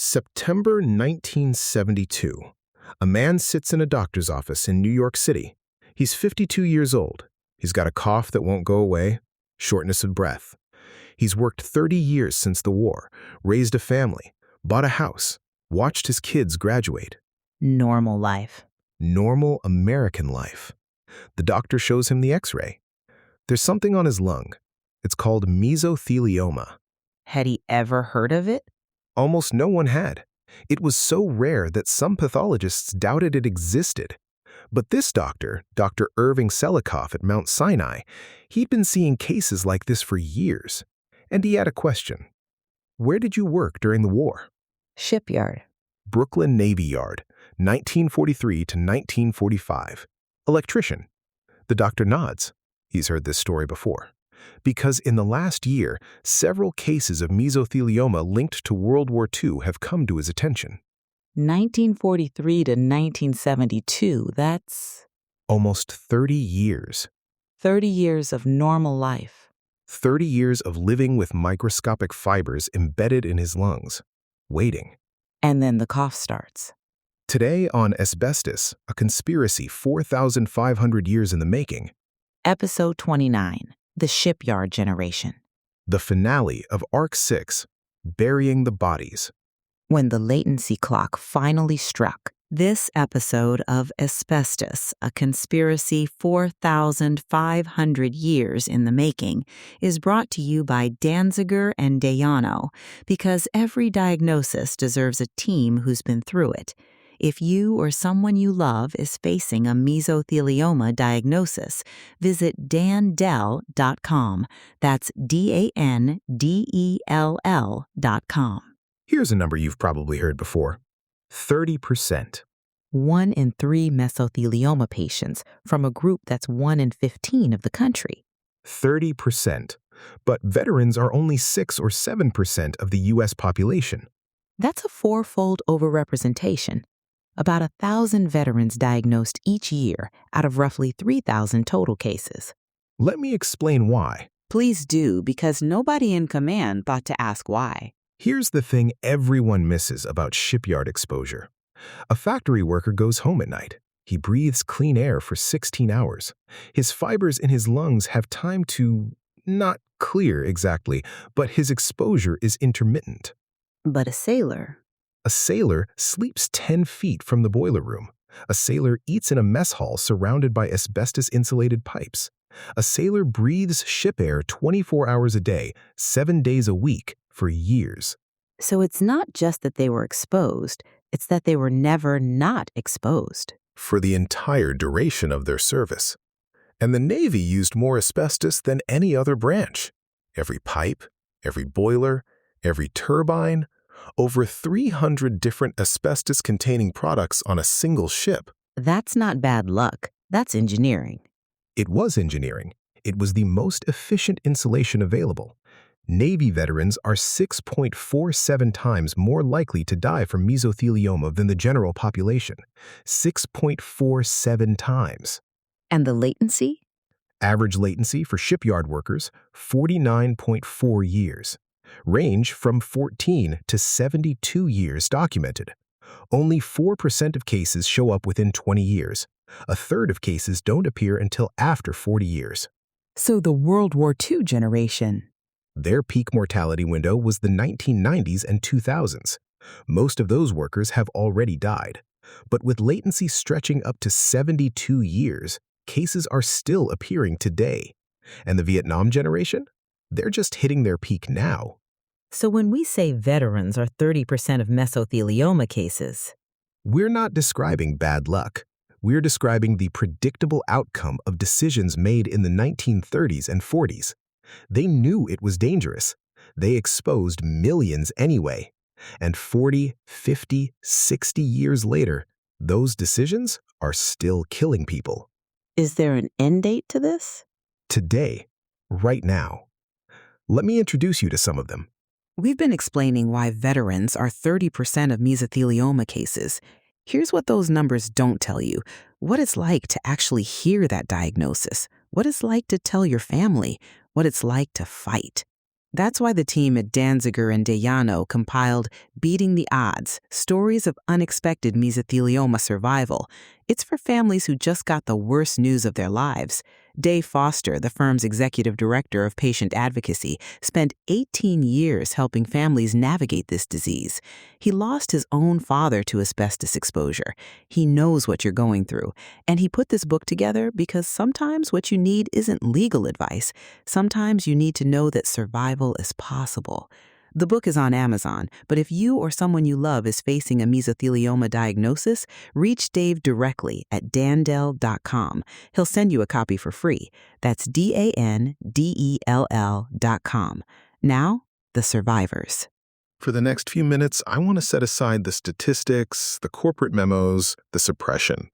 September 1972. A man sits in a doctor's office in New York City. He's 52 years old. He's got a cough that won't go away, shortness of breath. He's worked 30 years since the war, raised a family, bought a house, watched his kids graduate. Normal life. Normal American life. The doctor shows him the x-ray. There's something on his lung. It's called mesothelioma. Had he ever heard of it? Almost no one had. It was so rare that some pathologists doubted it existed. But this doctor, Dr. Irving Selikoff at Mount Sinai, he'd been seeing cases like this for years. And he had a question. Where did you work during the war? Shipyard. Brooklyn Navy Yard, 1943 to 1945. Electrician. The doctor nods. He's heard this story before. Because in the last year, several cases of mesothelioma linked to World War II have come to his attention. 1943 to 1972, that's Almost 30 years. 30 years of normal life. 30 years of living with microscopic fibers embedded in his lungs, waiting. And then the cough starts. Today on Asbestos, a conspiracy 4,500 years in the making. Episode 29, The Shipyard Generation. The finale of Arc 6, Burying the Bodies. When the latency clock finally struck, this episode of Asbestos, a conspiracy 4,500 years in the making, is brought to you by Danziger and Dayano, because every diagnosis deserves a team who's been through it. If you or someone you love is facing a mesothelioma diagnosis, visit dandell.com. That's DANDELL.com. Here's a number you've probably heard before. 30%. 1 in 3 mesothelioma patients from a group that's 1 in 15 of the country. 30%. But veterans are only 6 or 7% of the U.S. population. That's a fourfold overrepresentation. About 1,000 veterans diagnosed each year out of roughly 3,000 total cases. Let me explain why. Please do, because nobody in command thought to ask why. Here's the thing everyone misses about shipyard exposure. A factory worker goes home at night. He breathes clean air for 16 hours. His fibers in his lungs have time to not clear exactly, but his exposure is intermittent. But a sailor sleeps 10 feet from the boiler room. A sailor eats in a mess hall surrounded by asbestos-insulated pipes. A sailor breathes ship air 24 hours a day, 7 days a week, for years. So it's not just that they were exposed, it's that they were never not exposed. For the entire duration of their service. And the Navy used more asbestos than any other branch. Every pipe, every boiler, every turbine, over 300 different asbestos-containing products on a single ship. That's not bad luck. That's engineering. It was engineering. It was the most efficient insulation available. Navy veterans are 6.47 times more likely to die from mesothelioma than the general population. 6.47 times. And the latency? Average latency for shipyard workers, 49.4 years. Range from 14 to 72 years documented. Only 4% of cases show up within 20 years. A third of cases don't appear until after 40 years. So the World War II generation. Their peak mortality window was the 1990s and 2000s. Most of those workers have already died. But with latency stretching up to 72 years, cases are still appearing today. And the Vietnam generation? They're just hitting their peak now. So when we say veterans are 30% of mesothelioma cases, we're not describing bad luck. We're describing the predictable outcome of decisions made in the 1930s and 40s. They knew it was dangerous. They exposed millions anyway. And 40, 50, 60 years later, those decisions are still killing people. Is there an end date to this? Today, right now. Let me introduce you to some of them. We've been explaining why veterans are 30% of mesothelioma cases. Here's what those numbers don't tell you. What it's like to actually hear that diagnosis. What it's like to tell your family. What it's like to fight. That's why the team at Danziger and Dayano compiled Beating the Odds, Stories of Unexpected Mesothelioma Survival. It's for families who just got the worst news of their lives. Dave Foster, the firm's executive director of patient advocacy, spent 18 years helping families navigate this disease. He lost his own father to asbestos exposure. He knows what you're going through, and he put this book together because sometimes what you need isn't legal advice. Sometimes you need to know that survival is possible. The book is on Amazon, but if you or someone you love is facing a mesothelioma diagnosis, reach Dave directly at dandell.com. He'll send you a copy for free. That's DANDELL.com. Now, the survivors. For the next few minutes, I want to set aside the statistics, the corporate memos, the suppression.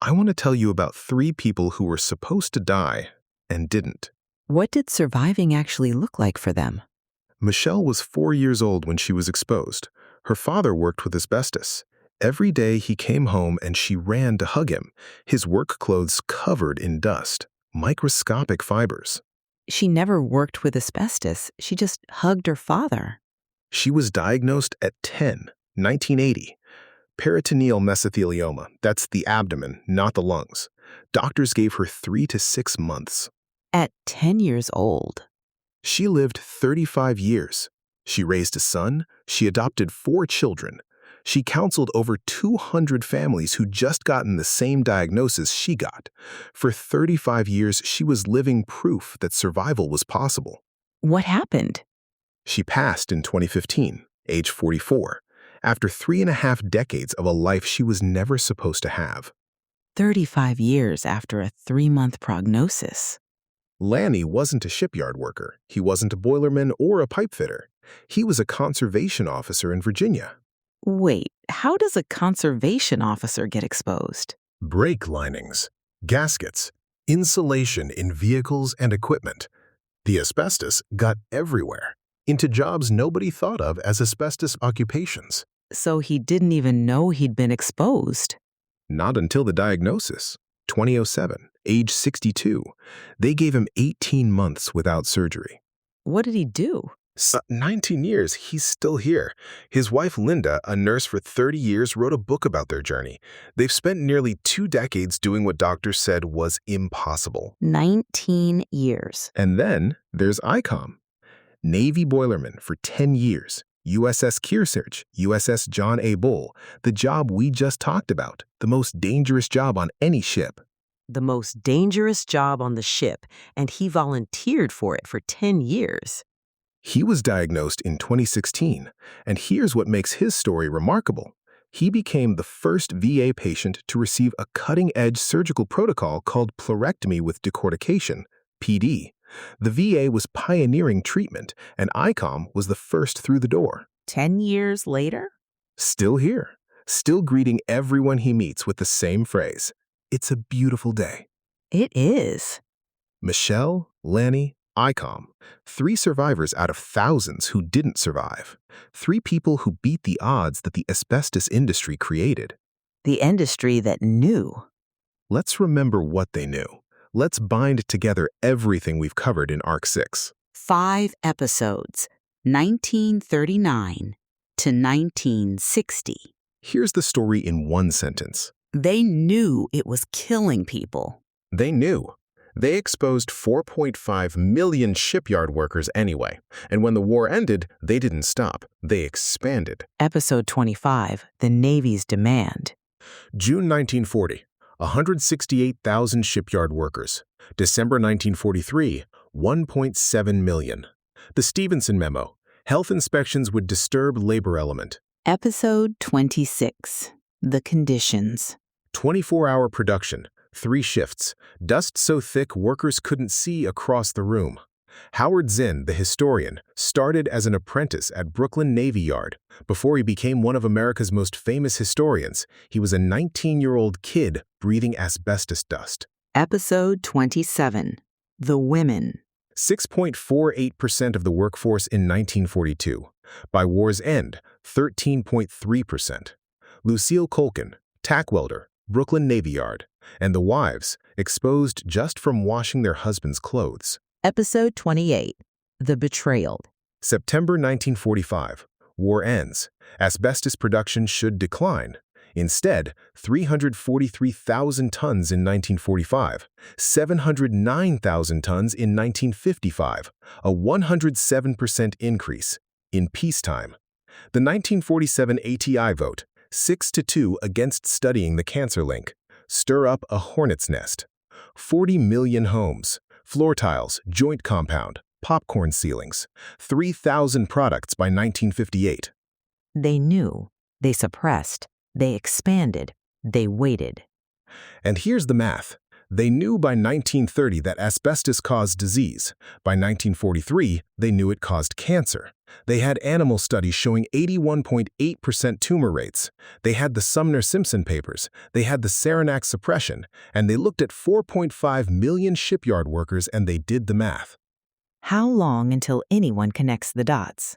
I want to tell you about 3 people who were supposed to die and didn't. What did surviving actually look like for them? Michelle was 4 years old when she was exposed. Her father worked with asbestos. Every day he came home and she ran to hug him, his work clothes covered in dust, microscopic fibers. She never worked with asbestos. She just hugged her father. She was diagnosed at 1980. Peritoneal mesothelioma, that's the abdomen, not the lungs. Doctors gave her 3 to 6 months. At 10 years old. She lived 35 years. She raised a son. She adopted 4 children. She counseled over 200 families who just gotten the same diagnosis she got. For 35 years, she was living proof that survival was possible. What happened? She passed in 2015, age 44, after 3.5 decades of a life she was never supposed to have. 35 years after a 3-month prognosis. Lanny wasn't a shipyard worker. He wasn't a boilerman or a pipe fitter. He was a conservation officer in Virginia. Wait, how does a conservation officer get exposed? Brake linings, gaskets, insulation in vehicles and equipment. The asbestos got everywhere, into jobs nobody thought of as asbestos occupations. So he didn't even know he'd been exposed. Not until the diagnosis. 2007, age 62. They gave him 18 months without surgery. What did he do? 19 years, he's still here. His wife Linda, a nurse for 30 years, wrote a book about their journey. They've spent nearly 2 decades doing what doctors said was impossible. 19 years. And then there's ICOM. Navy boilerman for 10 years. USS Kearsarge, USS John A. Bull, the job we just talked about, the most dangerous job on any ship. The most dangerous job on the ship, and he volunteered for it for 10 years. He was diagnosed in 2016, and here's what makes his story remarkable. He became the first VA patient to receive a cutting-edge surgical protocol called pleurectomy with decortication, PD. The VA was pioneering treatment, and ICOM was the first through the door. 10 years later? Still here, still greeting everyone he meets with the same phrase, "It's a beautiful day." It is. Michelle, Lanny, ICOM, 3 survivors out of thousands who didn't survive. 3 people who beat the odds that the asbestos industry created. The industry that knew. Let's remember what they knew. Let's bind together everything we've covered in Arc 6. 5 episodes, 1939 to 1960. Here's the story in one sentence. They knew it was killing people. They knew. They exposed 4.5 million shipyard workers anyway. And when the war ended, they didn't stop. They expanded. Episode 25, The Navy's Demand. June 1940. 168,000 shipyard workers. December 1943, 1.7 million. The Stevenson Memo. Health inspections would disturb labor element. Episode 26. The Conditions. 24-hour production, 3 shifts. Dust so thick workers couldn't see across the room. Howard Zinn, the historian, started as an apprentice at Brooklyn Navy Yard. Before he became one of America's most famous historians, he was a 19-year-old kid breathing asbestos dust. Episode 27. The Women. 6.48% of the workforce in 1942. By war's end, 13.3%. Lucille Colkin, tack welder, Brooklyn Navy Yard, and the wives, exposed just from washing their husbands' clothes. Episode 28. The betrayal. September 1945. War ends. Asbestos production should decline. Instead, 343,000 tons in 1945, 709,000 tons in 1955, a 107% increase in peacetime. The 1947 ATI vote, 6-2 against studying the cancer link, stir up a hornet's nest. 40 million homes, floor tiles, joint compound, popcorn ceilings, 3,000 products by 1958. They knew. They suppressed. They expanded. They waited. And here's the math. They knew by 1930 that asbestos caused disease. By 1943, they knew it caused cancer. They had animal studies showing 81.8% tumor rates. They had the Sumner Simpson Papers. They had the Saranac suppression. And they looked at 4.5 million shipyard workers and they did the math. How long until anyone connects the dots?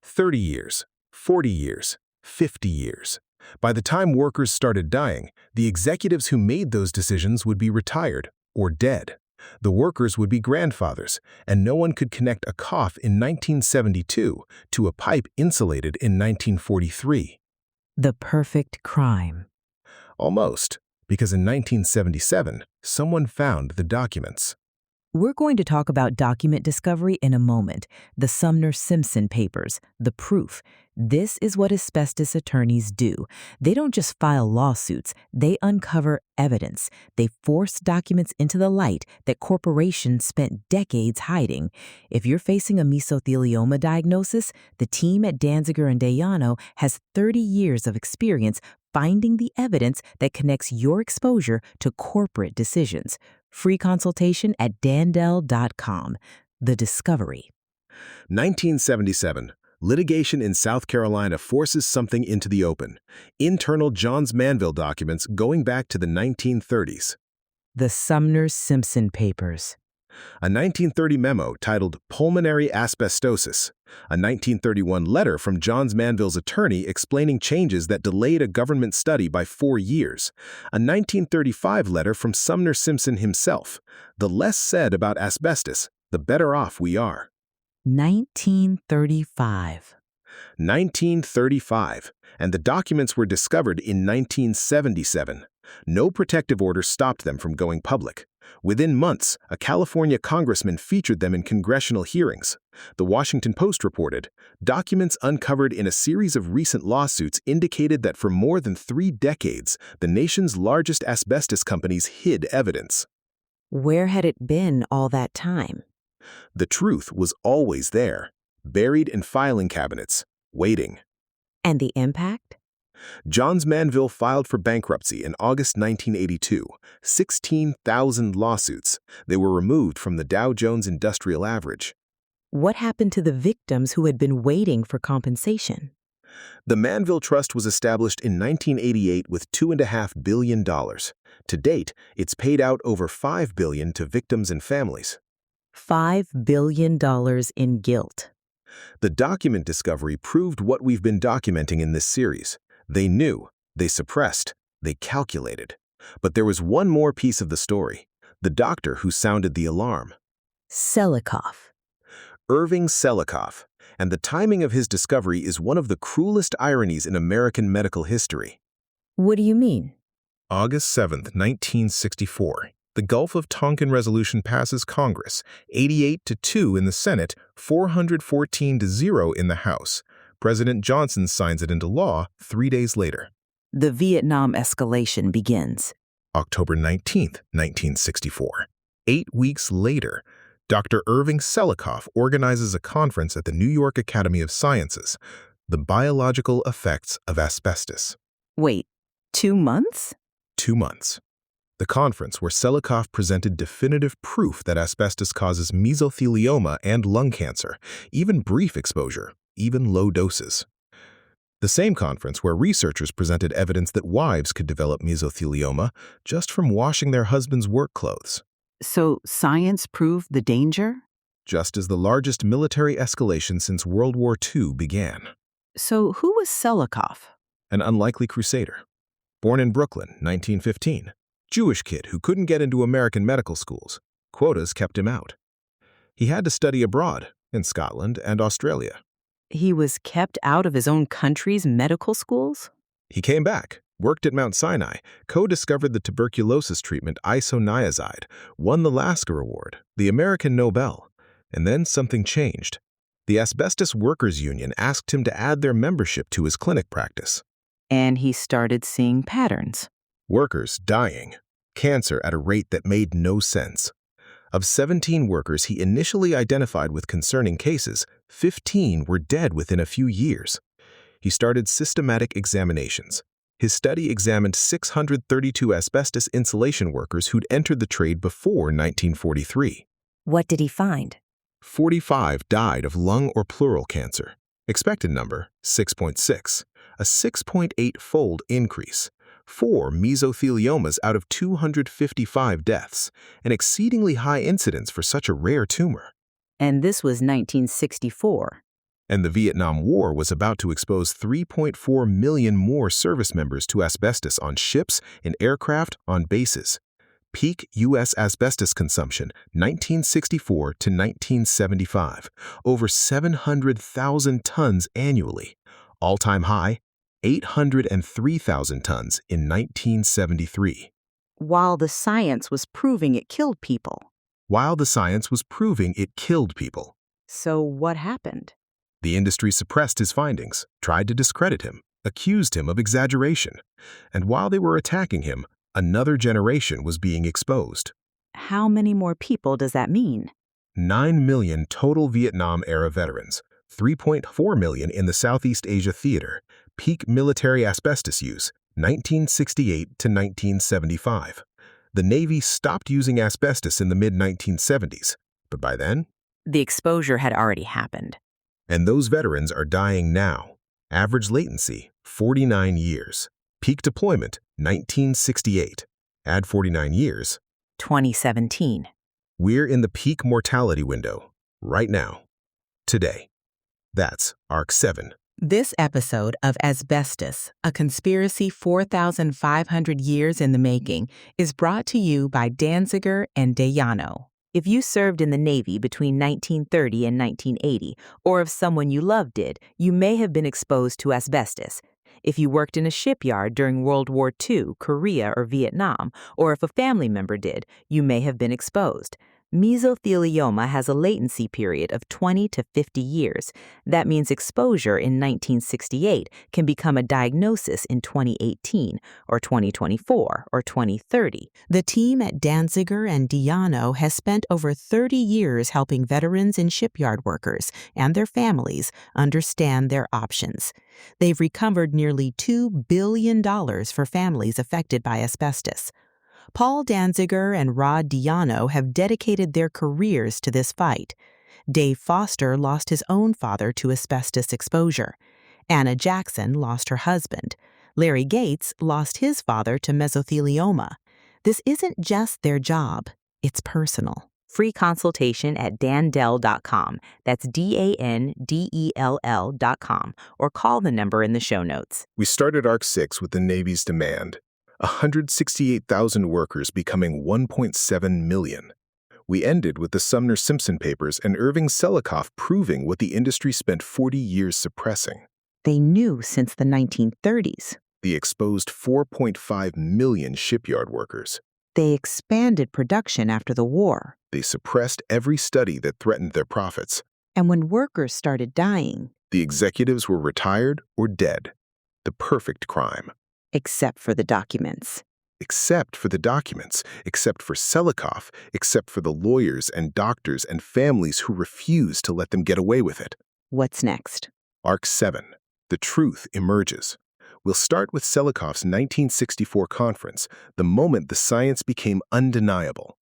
30 years, 40 years, 50 years. By the time workers started dying, the executives who made those decisions would be retired or dead. The workers would be grandfathers, and no one could connect a cough in 1972 to a pipe insulated in 1943. The perfect crime. Almost, because in 1977, someone found the documents. We're going to talk about document discovery in a moment. The Sumner Simpson Papers, the proof. This is what asbestos attorneys do. They don't just file lawsuits, they uncover evidence. They force documents into the light that corporations spent decades hiding. If you're facing a mesothelioma diagnosis, the team at Danziger and Dayano has 30 years of experience finding the evidence that connects your exposure to corporate decisions. Free consultation at dandel.com. The discovery. 1977. Litigation in South Carolina forces something into the open. Internal Johns Manville documents going back to the 1930s. The Sumner Simpson Papers. A 1930 memo titled Pulmonary Asbestosis. A 1931 letter from Johns Manville's attorney explaining changes that delayed a government study by 4 years. A 1935 letter from Sumner Simpson himself. The less said about asbestos, the better off we are. 1935. 1935, and the documents were discovered in 1977. No protective order stopped them from going public. Within months, a California congressman featured them in congressional hearings. The Washington Post reported, documents uncovered in a series of recent lawsuits indicated that for more than 3 decades, the nation's largest asbestos companies hid evidence. Where had it been all that time? The truth was always there, buried in filing cabinets, waiting. And the impact? Johns Manville filed for bankruptcy in August 1982, 16,000 lawsuits. They were removed from the Dow Jones Industrial Average. What happened to the victims who had been waiting for compensation? The Manville Trust was established in 1988 with $2.5 billion. To date, it's paid out over $5 billion to victims and families. $5 billion in guilt. The document discovery proved what we've been documenting in this series. They knew, they suppressed, they calculated. But there was one more piece of the story, the doctor who sounded the alarm. Selikoff. Irving Selikoff, and the timing of his discovery is one of the cruelest ironies in American medical history. What do you mean? August 7, 1964. The Gulf of Tonkin Resolution passes Congress, 88-2 in the Senate, 414-0 in the House. President Johnson signs it into law 3 days later. The Vietnam escalation begins. October 19, 1964. 8 weeks later, Dr. Irving Selikoff organizes a conference at the New York Academy of Sciences, The Biological Effects of Asbestos. Wait, 2 months? 2 months. The conference where Selikoff presented definitive proof that asbestos causes mesothelioma and lung cancer, even brief exposure, even low doses. The same conference where researchers presented evidence that wives could develop mesothelioma just from washing their husband's work clothes. So science proved the danger? Just as the largest military escalation since World War II began. So who was Selikoff? An unlikely crusader. Born in Brooklyn, 1915. Jewish kid who couldn't get into American medical schools. Quotas kept him out. He had to study abroad, in Scotland and Australia. He was kept out of his own country's medical schools? He came back, worked at Mount Sinai, co-discovered the tuberculosis treatment isoniazid, won the Lasker Award, the American Nobel, and then something changed. The Asbestos Workers Union asked him to add their membership to his clinic practice. And he started seeing patterns. Workers dying, cancer at a rate that made no sense. Of 17 workers he initially identified with concerning cases, 15 were dead within a few years. He started systematic examinations. His study examined 632 asbestos insulation workers who'd entered the trade before 1943. What did he find? 45 died of lung or pleural cancer. Expected number, 6.6, a 6.8-fold increase. 4 mesotheliomas out of 255 deaths, an exceedingly high incidence for such a rare tumor. And this was 1964. And the Vietnam War was about to expose 3.4 million more service members to asbestos on ships, in aircraft, on bases. Peak U.S. asbestos consumption, 1964 to 1975, over 700,000 tons annually. All-time high, 803,000 tons in 1973. While the science was proving it killed people. So what happened? The industry suppressed his findings, tried to discredit him, accused him of exaggeration. And while they were attacking him, another generation was being exposed. How many more people does that mean? 9 million total Vietnam-era veterans, 3.4 million in the Southeast Asia theater, peak military asbestos use, 1968 to 1975. The Navy stopped using asbestos in the mid-1970s, but by then, The exposure had already happened. and those veterans are dying now. Average latency, 49 years. Peak deployment, 1968. Add 49 years. 2017. We're in the peak mortality window, right now, today. That's ARC 7. This episode of Asbestos, a conspiracy 4,500 years in the making, is brought to you by Danziger and Dayano. If you served in the Navy between 1930 and 1980, or if someone you loved did, you may have been exposed to asbestos. If you worked in a shipyard during World War II, Korea, or Vietnam, or if a family member did, you may have been exposed. Mesothelioma has a latency period of 20 to 50 years. That means exposure in 1968 can become a diagnosis in 2018, or 2024, or 2030. The team at Danziger and Dayano has spent over 30 years helping veterans and shipyard workers and their families understand their options. They've recovered nearly $2 billion for families affected by asbestos. Paul Danziger and Rod Dayano have dedicated their careers to this fight. Dave Foster lost his own father to asbestos exposure. Anna Jackson lost her husband. Larry Gates lost his father to mesothelioma. This isn't just their job, it's personal. Free consultation at dandell.com. That's DANDELL.com, or call the number in the show notes. We started ARC 6 with the Navy's demand. 168,000 workers becoming 1.7 million. We ended with the Sumner Simpson Papers and Irving Selikoff proving what the industry spent 40 years suppressing. They knew since the 1930s. They exposed 4.5 million shipyard workers. They expanded production after the war. They suppressed every study that threatened their profits. And when workers started dying, The executives were retired or dead. The perfect crime. except for the documents. Except for the documents, except for Selikoff, except for the lawyers and doctors and families who refused to let them get away with it. What's next? ARC 7. The truth emerges. We'll start with Selikoff's 1964 conference, the moment the science became undeniable.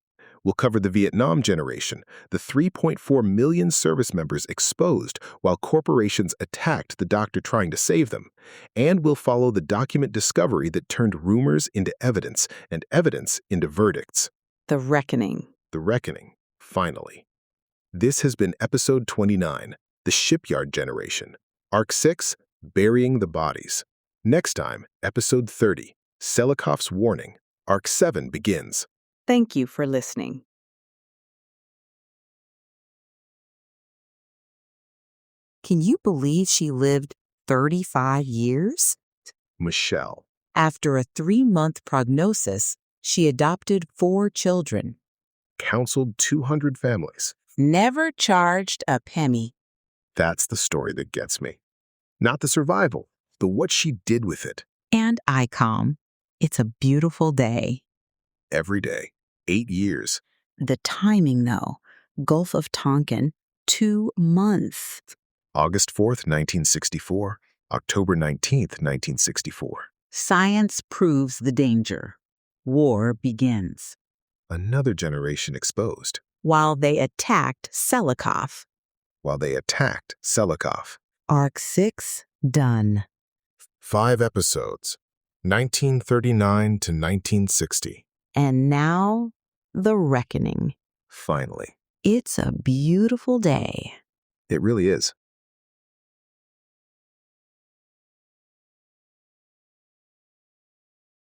We'll cover the Vietnam generation, the 3.4 million service members exposed while corporations attacked the doctor trying to save them. And we'll follow the document discovery that turned rumors into evidence and evidence into verdicts. The reckoning. The reckoning, finally. This has been episode 29, The Shipyard Generation. ARC 6, Burying the Bodies. Next time, episode 30, Selikoff's Warning. ARC 7 begins. Thank you for listening. Can you believe she lived 35 years? Michelle. After a 3-month prognosis, she adopted 4 children. Counseled 200 families. Never charged a penny. That's the story that gets me. Not the survival, but what she did with it. And ICOM. It's a beautiful day. Every day. 8 years. The timing, though. Gulf of Tonkin, 2 months. August 4th, 1964. October 19th, 1964. Science proves the danger. War begins. Another generation exposed. While they attacked Selikoff. Arc 6 done. 5 episodes. 1939 to 1960. And now, the reckoning. Finally. It's a beautiful day. It really is.